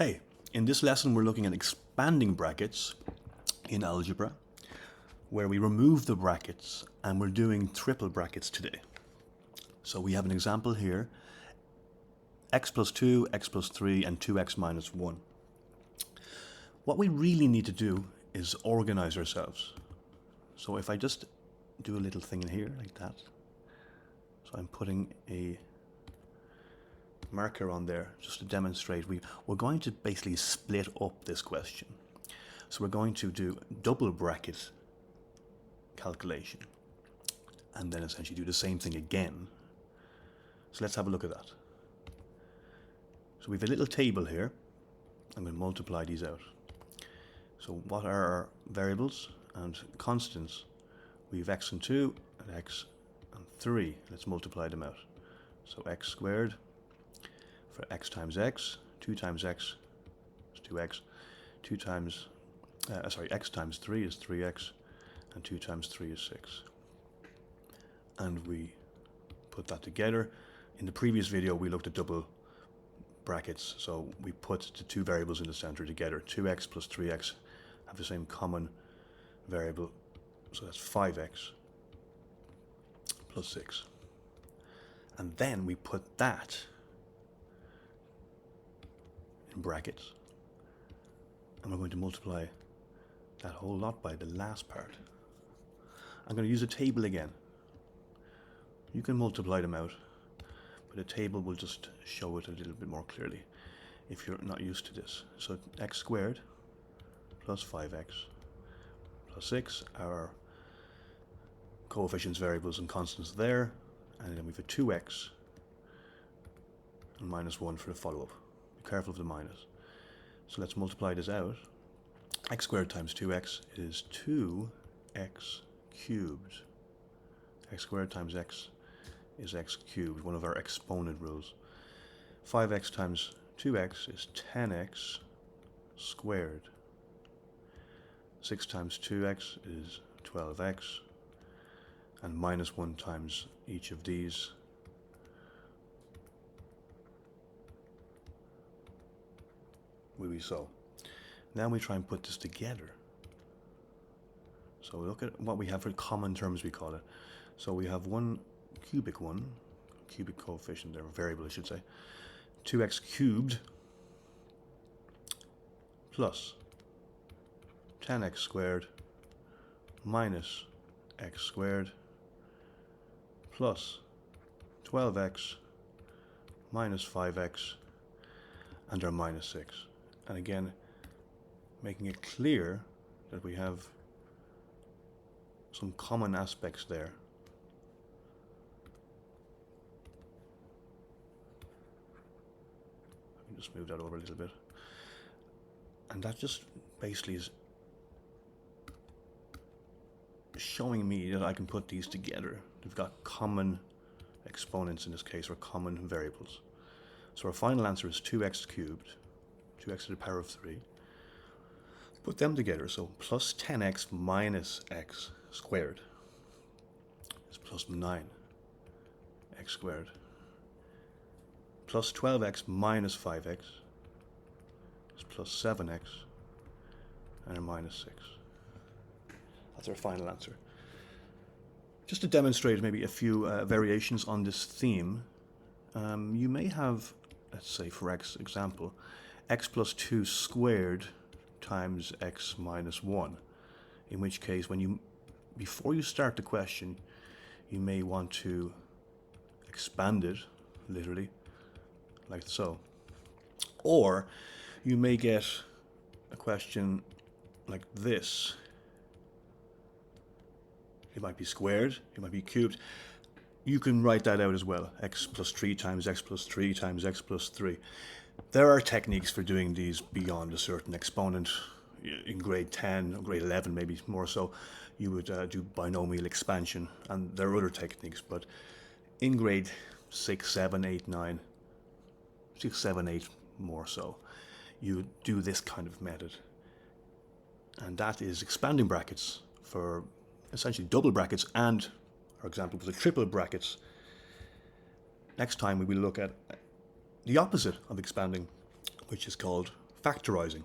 Hey, in this lesson we're looking at expanding brackets in algebra, where we remove the brackets and we're doing triple brackets today. So we have an example here, x plus 2, x plus 3, and 2x minus 1. What we really need to do is organize ourselves. So if I just do a little thing in here like that, so I'm putting a marker on there just to demonstrate we're going to basically split up this question. So we're going to do double bracket calculation and then essentially do the same thing again. So let's have a look at that. So we have a little table here. I'm going to multiply these out. So what are our variables and constants? We have x and 2 and x and 3. Let's multiply them out. So x squared for x times x, 2 times x is 2x, x times 3 is 3x, and 2 times 3 is 6. And we put that together. In the previous video we looked at double brackets, so we put the two variables in the center together. 2x plus 3x have the same common variable, so that's 5x plus 6. And then we put that in brackets, and we're going to multiply that whole lot by the last part. I'm going to use a table again. You can multiply them out, but a table will just show it a little bit more clearly if you're not used to this. So x squared plus 5x plus 6, our coefficients, variables, and constants there, and then we have a 2x and minus 1 for the follow-up. Be careful of the minus. So let's multiply this out. X squared times 2x is 2x cubed. X squared times x is x cubed, one of our exponent rules. 5x times 2x is 10x squared. 6 times 2x is 12x, and minus 1 times each of these will be so. Now we try and put this together. So we look at what we have for common terms, we call it. So we have one cubic coefficient there, variable I should say, 2x cubed plus 10x squared minus x squared plus 12x minus 5x and our minus 6. And again, making it clear that we have some common aspects there. Let me just move that over a little bit. And that just basically is showing me that I can put these together. They've got common exponents in this case, or common variables. So our final answer is 2x cubed, 2x to the power of 3. Put them together, so plus 10x minus x squared is plus 9x squared, plus 12x minus 5x is plus 7x, and a minus 6. That's our final answer. Just to demonstrate maybe a few variations on this theme, you may have, let's say for example, x plus 2 squared times x minus 1, in which case before you start the question you may want to expand it literally like so, or you may get a question like this. It might be squared, it might be cubed. You can write that out as well, x plus 3 times x plus 3 times x plus 3. There are techniques for doing these beyond a certain exponent. In grade 10 or grade 11 maybe more so, you would do binomial expansion, and there are other techniques, but in grade 6, 7, 8, 9, 6, 7, 8 more so, you do this kind of method. And that is expanding brackets for essentially double brackets, and our example was a triple brackets. Next time we will look at the opposite of expanding, which is called factorizing.